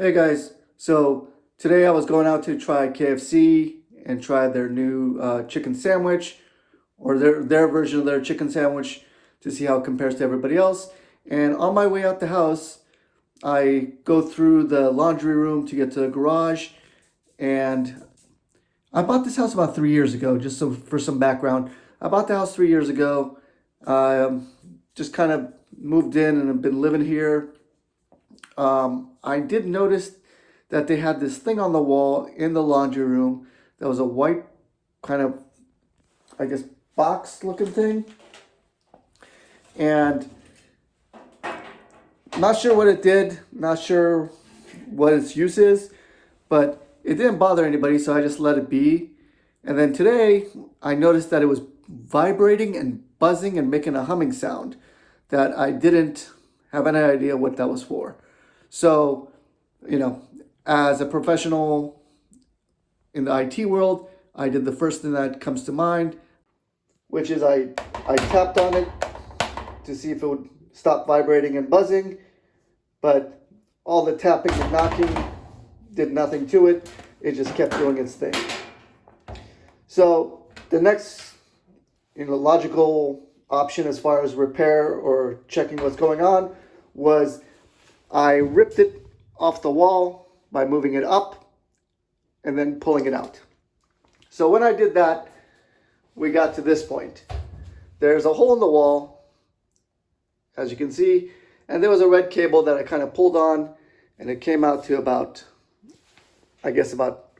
Hey guys, so today I was going out to try KFC and try their new chicken sandwich or their version of their chicken sandwich to see how it compares to everybody else. And on my way out the house, I go through the laundry room to get to the garage. And I bought this house about 3 years ago, just so for some background. I bought the house 3 years ago. Just kind of moved in and have been living here. I did notice that they had this thing on the wall in the laundry room that was a white kind of, I guess, box looking thing. And not sure what it did, not sure what its use is, but it didn't bother anybody, so I just let it be. And then today, I noticed that it was vibrating and buzzing and making a humming sound that I didn't have any idea what that was for. So, you know, as a professional in the IT world, I did the first thing that comes to mind, which is I tapped on it to see if it would stop vibrating and buzzing, but all the tapping and knocking did nothing to it. It just kept doing its thing. So the next, logical option as far as repair or checking what's going on was I ripped it off the wall by moving it up and then pulling it out. So when I did that, we got to this point. There's a hole in the wall, as you can see, and there was a red cable that I kind of pulled on, and it came out to about, I guess about,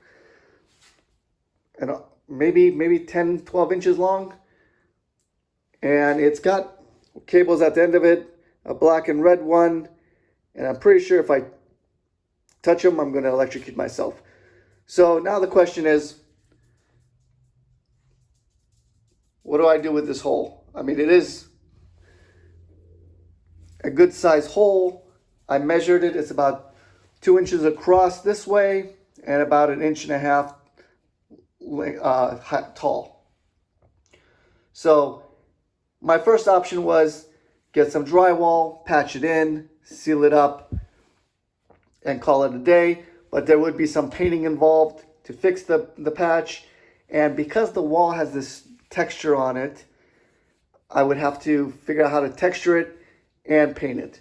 maybe 10, 12 inches long. And it's got cables at the end of it, a black and red one, and I'm pretty sure if I touch them, I'm going to electrocute myself. So now the question is, what do I do with this hole? I mean, it is a good size hole. I measured it. It's about 2 inches across this way and about 1.5 inches tall. So my first option was get some drywall, patch it in, seal it up, and call it a day. But there would be some painting involved to fix the patch. And because the wall has this texture on it, I would have to figure out how to texture it and paint it.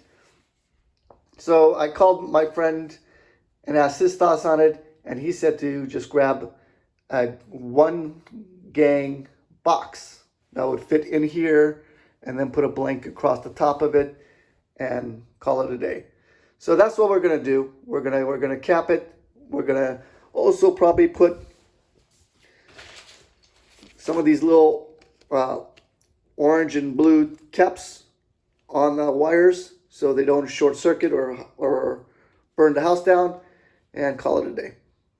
So I called my friend and asked his thoughts on it, and he said to just grab a one gang box that would fit in here and then put a blanket across the top of it and call it a day. So that's what we're gonna do. We're gonna cap it. We're gonna also probably put some of these little orange and blue caps on the wires so they don't short circuit or burn the house down, and call it a day.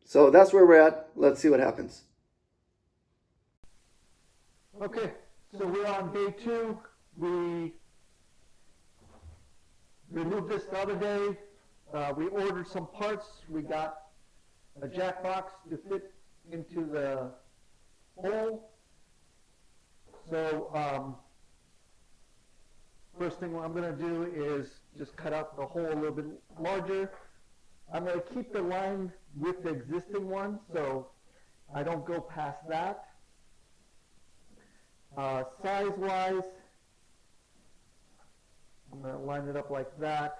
So that's where we're at. Let's see what happens. Okay, so we're on day 2. We removed this the other day. We ordered some parts. We got a jack box to fit into the hole. So first thing what I'm going to do is just cut out the hole a little bit larger. I'm going to keep the line with the existing one, so I don't go past that. Size-wise, I'm going to line it up like that.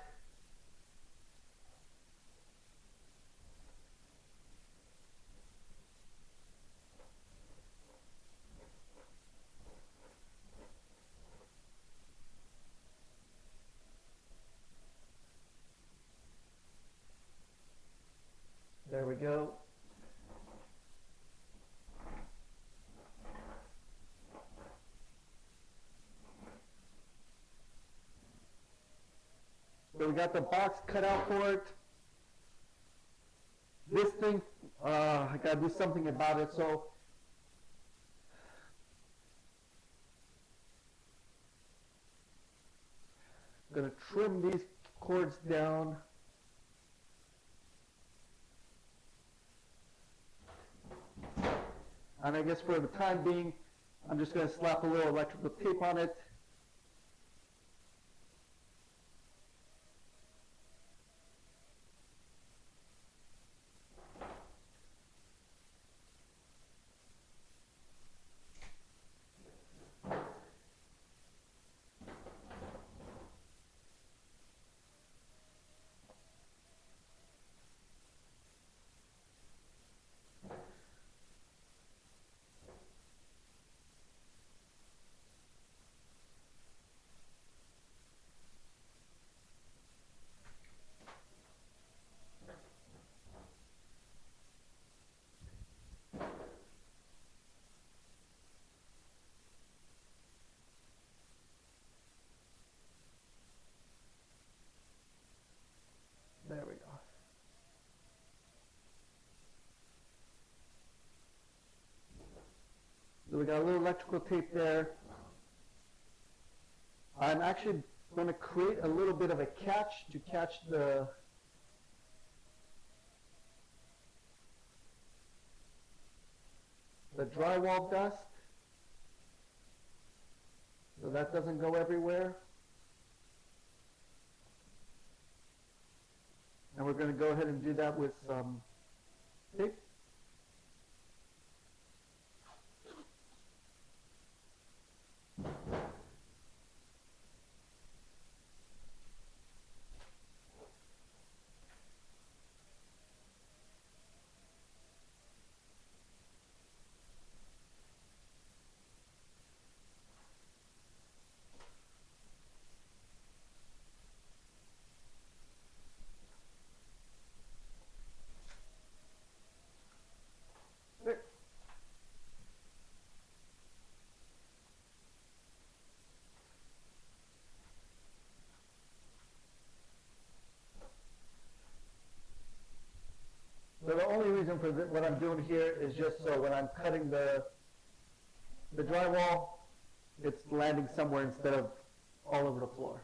There we go. So we got the box cut out for it. This thing, I gotta do something about it, so I'm gonna trim these cords down. And I guess for the time being, I'm just gonna slap a little electrical tape on it. There we go. So we got a little electrical tape there. I'm actually going to create a little bit of a catch to catch the drywall dust, so that doesn't go everywhere. And we're going to go ahead and do that with some tape. There. So the only reason for what I'm doing here is just so when I'm cutting the drywall, it's landing somewhere instead of all over the floor.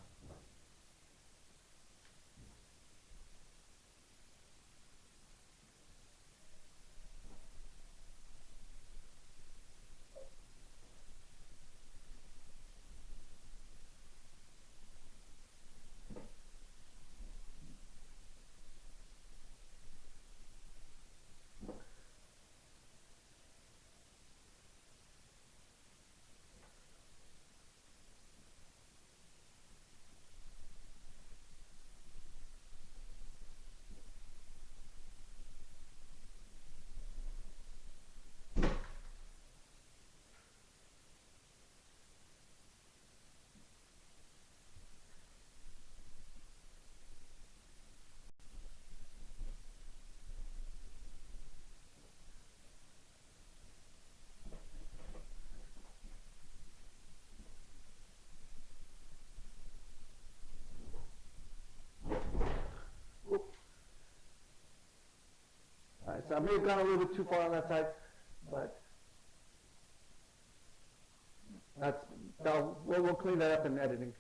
All right, so I may have gone a little bit too far on that side, but we'll clean that up in editing.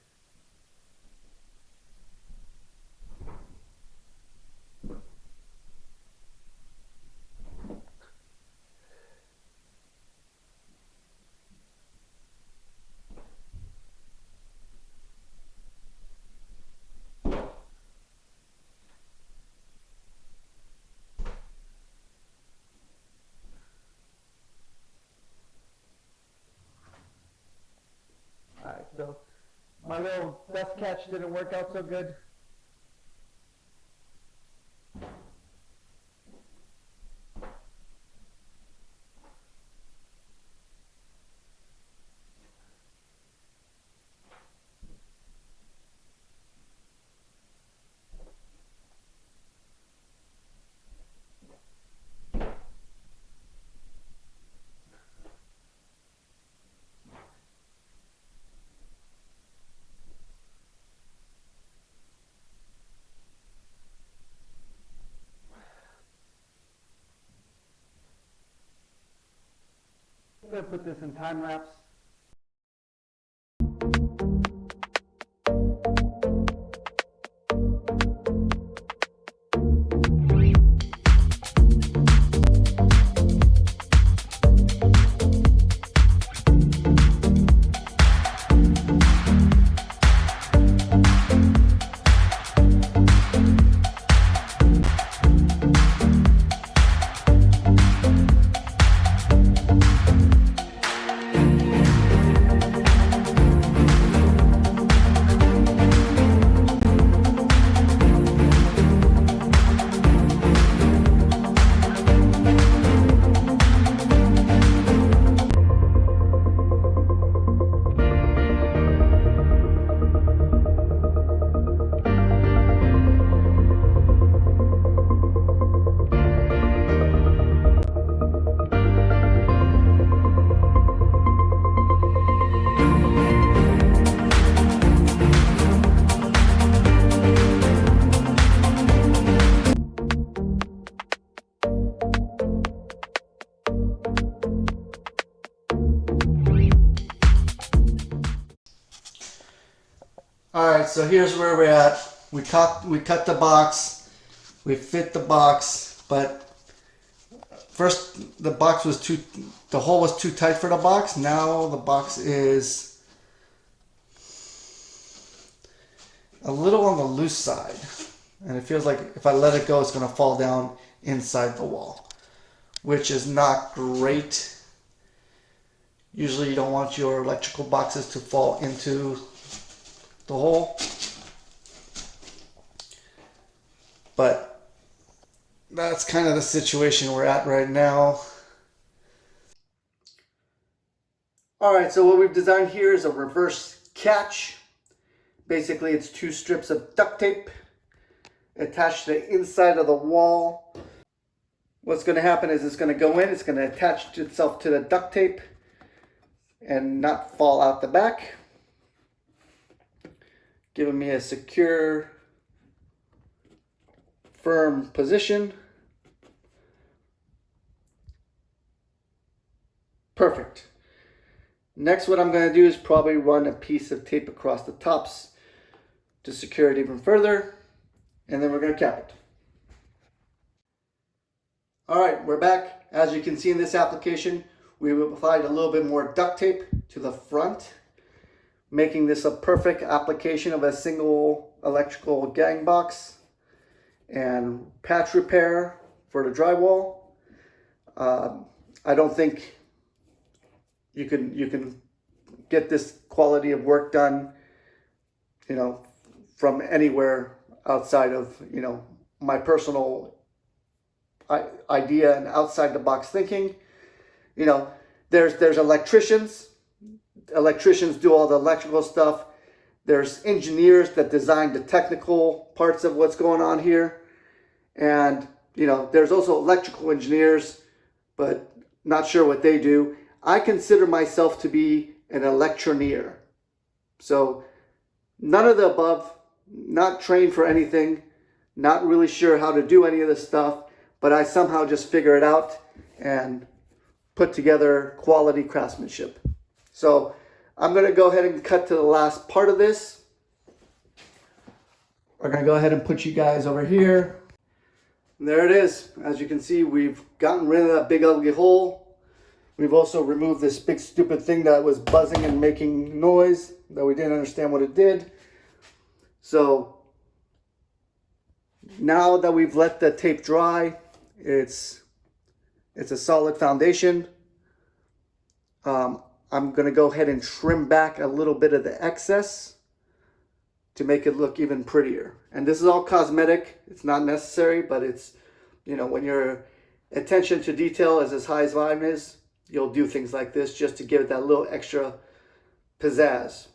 Alright, so my little dust catch didn't work out so good. I'm going to put this in time lapse. so here's where we're at. We cut the box, we fit the box, but first the hole was too tight for the box. Now the box is a little on the loose side, and it feels like if I let it go, it's going to fall down inside the wall, which is not great. Usually you don't want your electrical boxes to fall into the hole, but that's kind of the situation we're at right now. Alright, so what we've designed here is a reverse catch. Basically it's 2 strips of duct tape attached to the inside of the wall. What's going to happen is it's going to go in, it's going to attach itself to the duct tape and not fall out the back, giving me a secure, firm position. Perfect. Next, what I'm going to do is probably run a piece of tape across the tops to secure it even further, and then we're going to cap it. Alright, we're back. As you can see in this application, we've applied a little bit more duct tape to the front, making this a perfect application of a single electrical gang box and patch repair for the drywall. I don't think you can get this quality of work done, you know, from anywhere outside of, you know, my personal idea and outside the box thinking. You know, there's electricians. Electricians do all the electrical stuff. There's engineers that design the technical parts of what's going on here. And, you know, there's also electrical engineers, but not sure what they do. I consider myself to be an electronier. So none of the above, not trained for anything, not really sure how to do any of this stuff, but I somehow just figure it out and put together quality craftsmanship. So I'm going to go ahead and cut to the last part of this. We're going to go ahead and put you guys over here. And there it is. As you can see, we've gotten rid of that big ugly hole. We've also removed this big stupid thing that was buzzing and making noise that we didn't understand what it did. So now that we've let the tape dry, it's a solid foundation. I'm going to go ahead and trim back a little bit of the excess to make it look even prettier. And this is all cosmetic. It's not necessary, but it's, you know, when your attention to detail is as high as mine is, you'll do things like this just to give it that little extra pizzazz.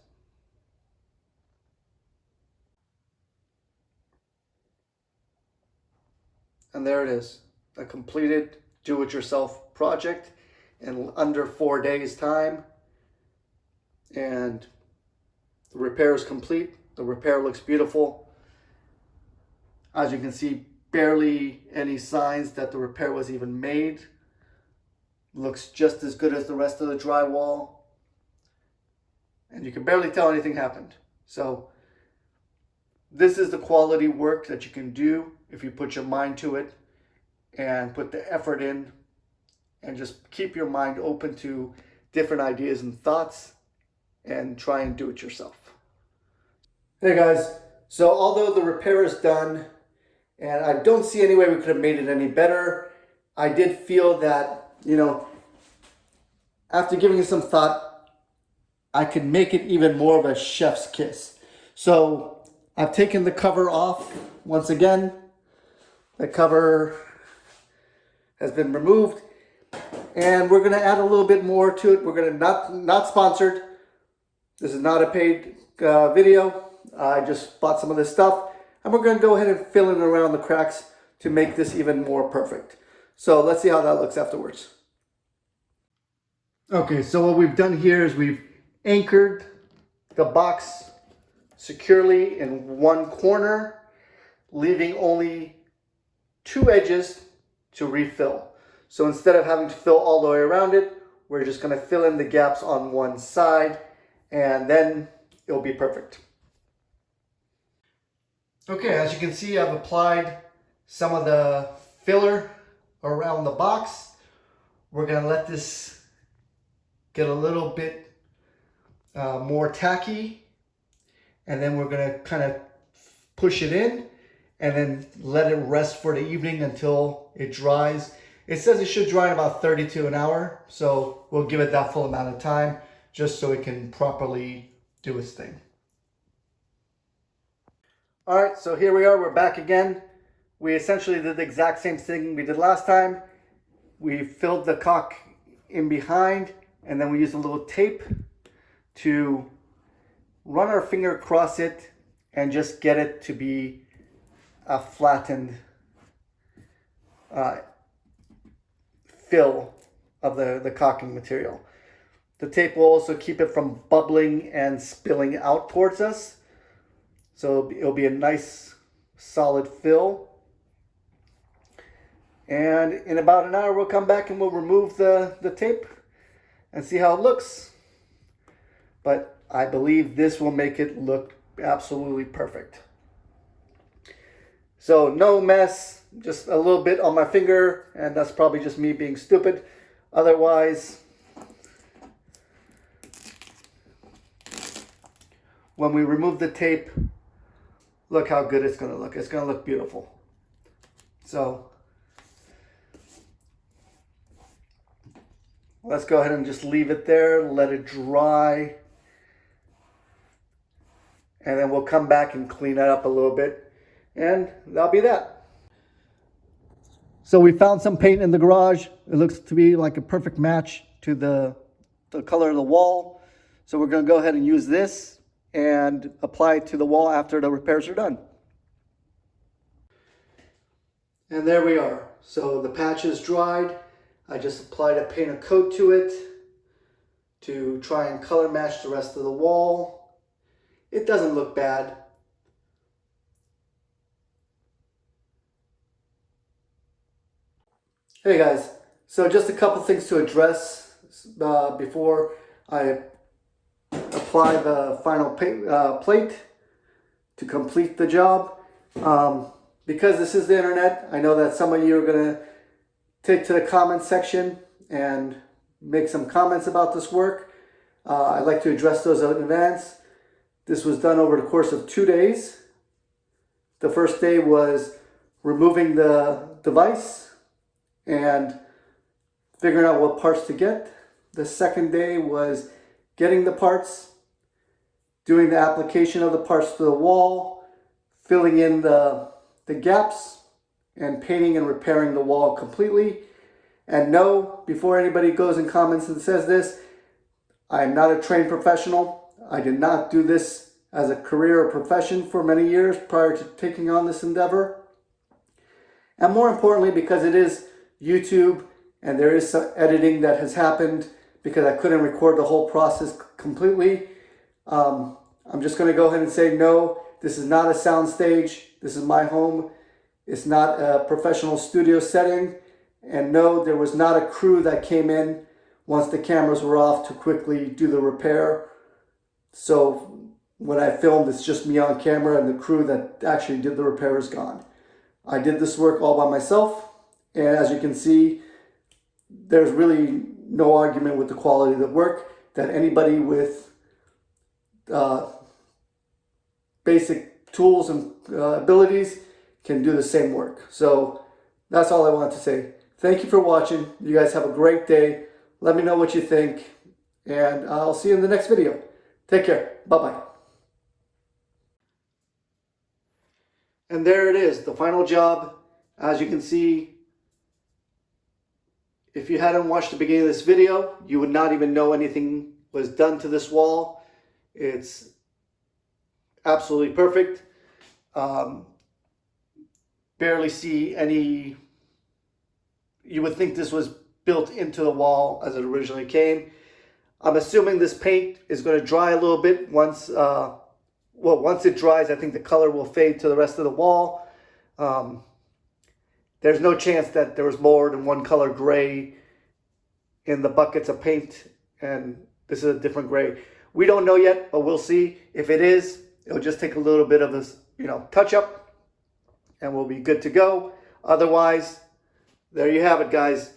And there it is, a completed do-it-yourself project in under 4 days' time. And the repair is complete. The repair looks beautiful. As you can see, barely any signs that the repair was even made. Looks just as good as the rest of the drywall. And you can barely tell anything happened. So this is the quality work that you can do if you put your mind to it and put the effort in and just keep your mind open to different ideas and thoughts and try and do it yourself. Hey guys, so although the repair is done and I don't see any way we could have made it any better, I did feel that, you know, after giving it some thought, I could make it even more of a chef's kiss. So I've taken the cover off once again. The cover has been removed, and we're going to add a little bit more to it. We're going to not sponsored. This is not a paid video. I just bought some of this stuff, and we're going to go ahead and fill in around the cracks to make this even more perfect. So let's see how that looks afterwards. Okay, so what we've done here is we've anchored the box securely in one corner, leaving only 2 edges to refill. So instead of having to fill all the way around it, we're just going to fill in the gaps on one side, and then it'll be perfect. Okay, as you can see, I've applied some of the filler around the box. We're gonna let this get a little bit more tacky, and then we're gonna kind of push it in and then let it rest for the evening until it dries. It says it should dry in about 32 an hour, so we'll give it that full amount of time just so it can properly do its thing. All right, so here we are, we're back again. We essentially did the exact same thing we did last time. We filled the caulk in behind, and then we used a little tape to run our finger across it and just get it to be a flattened fill of the caulking material. The tape will also keep it from bubbling and spilling out towards us. So it'll be a nice solid fill. And in about an hour, we'll come back and we'll remove the tape and see how it looks. But I believe this will make it look absolutely perfect. So no mess, just a little bit on my finger, and that's probably just me being stupid. Otherwise, when we remove the tape, look how good it's going to look. It's going to look beautiful. So let's go ahead and just leave it there, let it dry, and then we'll come back and clean it up a little bit. And that'll be that. So we found some paint in the garage. It looks to be like a perfect match to the color of the wall. So we're going to go ahead and use this and apply it to the wall after the repairs are done. And there we are. So the patch is dried. I just applied a paint of coat to it to try and color match the rest of the wall. It doesn't look bad. Hey guys, so just a couple things to address before I apply the final plate to complete the job. Because this is the internet, I know that some of you are going to take to the comments section and make some comments about this work. I'd like to address those in advance. This was done over the course of 2 days. The first day was removing the device and figuring out what parts to get. The second day was getting the parts, doing the application of the parts to the wall, filling in the gaps, and painting and repairing the wall completely. And no, before anybody goes and comments and says this, I am not a trained professional. I did not do this as a career or profession for many years prior to taking on this endeavor. And more importantly, because it is YouTube and there is some editing that has happened because I couldn't record the whole process completely. I'm just going to go ahead and say no, this is not a sound stage. This is my home. It's not a professional studio setting. And no, there was not a crew that came in once the cameras were off to quickly do the repair. So when I filmed, it's just me on camera and the crew that actually did the repair is gone. I did this work all by myself. And as you can see, there's really no argument with the quality of the work that anybody with basic tools and abilities can do the same work. So that's all I want to say. Thank you for watching. You guys have a great day. Let me know what you think, and I'll see you in the next video. Take care. Bye-bye. And there it is, the final job. As you can see, if you hadn't watched the beginning of this video, you would not even know anything was done to this wall. It's absolutely perfect. Barely see any. You would think this was built into the wall as it originally came. I'm assuming this paint is going to dry a little bit once. Once it dries, I think the color will fade to the rest of the wall. There's no chance that there was more than one color gray in the buckets of paint, and this is a different gray. We don't know yet, but we'll see. If it is, it'll just take a little bit of this, touch up, and we'll be good to go. Otherwise, there you have it, guys.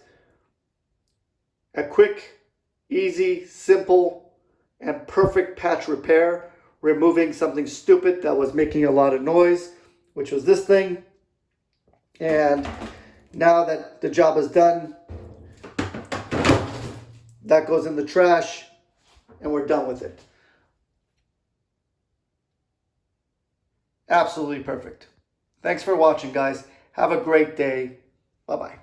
A quick, easy, simple, and perfect patch repair, removing something stupid that was making a lot of noise, which was this thing. And now that the job is done, that goes in the trash, and we're done with it. Absolutely perfect. Thanks for watching, guys. Have a great day. Bye-bye.